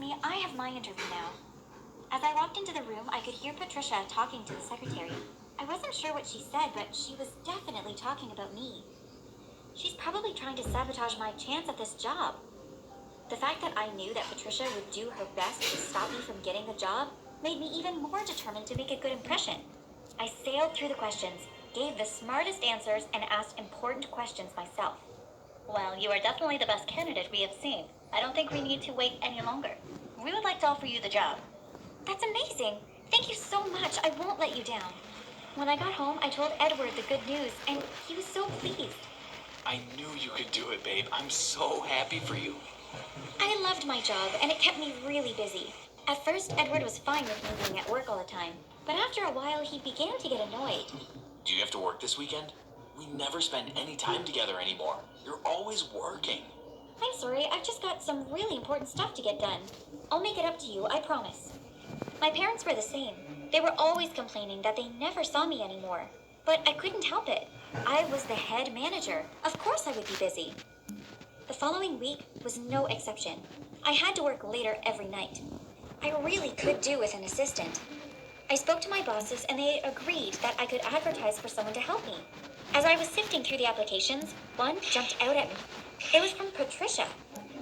Finally, I have my interview now. As I walked into the room, I could hear Patricia talking to the secretary. I wasn't sure what she said, but she was definitely talking about me. She's probably trying to sabotage my chance at this job. The fact that I knew that Patricia would do her best to stop me from getting the job made me even more determined to make a good impression. I sailed through the questions, gave the smartest answers, and asked important questions myself. Well, you are definitely the best candidate we have seen. I don't think we need to wait any longer. We would like to offer you the job. That's amazing! Thank you so much. I won't let you down. When I got home, I told Edward the good news, and he was so pleased. I knew you could do it, babe. I'm so happy for you. I loved my job, and it kept me really busy. At first, Edward was fine with me being at work all the time, but after a while, he began to get annoyed. Do you have to work this weekend? We never spend any time together anymore. You're always working. I'm sorry, I've just got some really important stuff to get done. I'll make it up to you, I promise. My parents were the same. They were always complaining that they never saw me anymore. But I couldn't help it. I was the head manager. Of course I would be busy. The following week was no exception. I had to work later every night. I really could do with an assistant. I spoke to my bosses and they agreed that I could advertise for someone to help me. As I was sifting through the applications, one jumped out at me. It was from Patricia.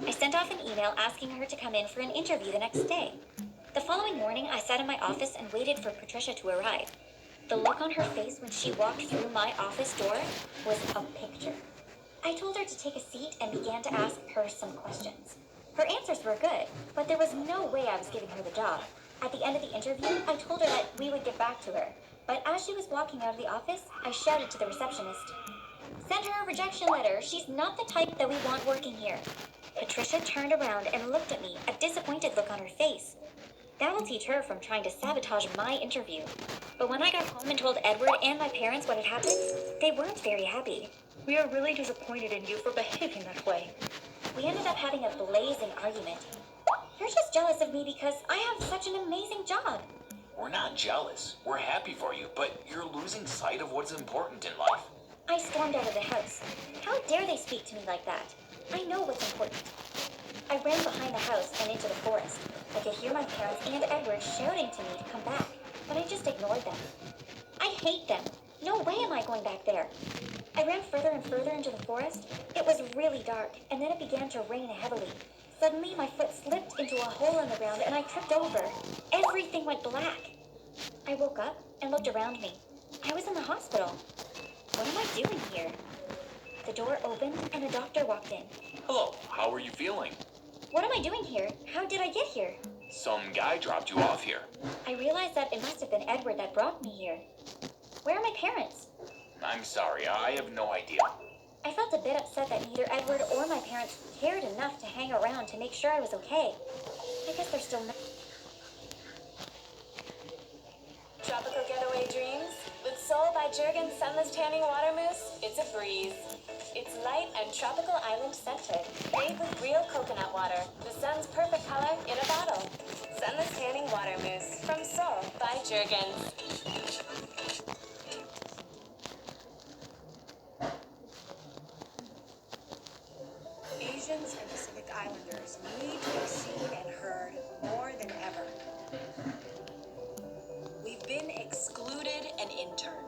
I sent off an email asking her to come in for an interview the next day. The following morning, I sat in my office and waited for Patricia to arrive. The look on her face when she walked through my office door was a picture. I told her to take a seat and began to ask her some questions. Her answers were good, but there was no way I was giving her the job. At the end of the interview, I told her that we would get back to her. But as she was walking out of the office, I shouted to the receptionist, "Send her a rejection letter. She's not the type that we want working here." Patricia turned around and looked at me, a disappointed look on her face. That will teach her from trying to sabotage my interview. But when I got home and told Edward and my parents what had happened, they weren't very happy. "We are really disappointed in you for behaving that way." We ended up having a blazing argument. "You're just jealous of me because I have such an amazing job." We're not jealous. We're happy for you, but you're losing sight of what's important in life. I stormed out of the house. How dare they speak to me like that? I know what's important. I ran behind the house and into the forest. I could hear my parents and Edward shouting to me to come back, but I just ignored them. I hate them. No way am I going back there. I ran further and further into the forest. It was really dark, and then it began to rain heavily. Suddenly, my foot slipped into a hole in the ground, and I tripped over. Everything went black. I woke up and looked around me. I was in the hospital. What am I doing here? The door opened, and a doctor walked in. Hello, how are you feeling? What am I doing here? How did I get here? Some guy dropped you off here. I realized that it must have been Edward that brought me here. Where are my parents? I'm sorry, I have no idea. I felt a bit upset that neither Edward or my parents cared enough to hang around to make sure I was okay. I guess they're still not. Tropical getaway dreams? With Soul by Jergens Sunless Tanning Water Mousse, it's a breeze. It's light and tropical island scented, made with real coconut water, the sun's perfect color in a bottle. Sunless Tanning Water Mousse from Soul by Jergens. Asians and Pacific Islanders need to be seen and heard more than ever. We've been excluded and interned.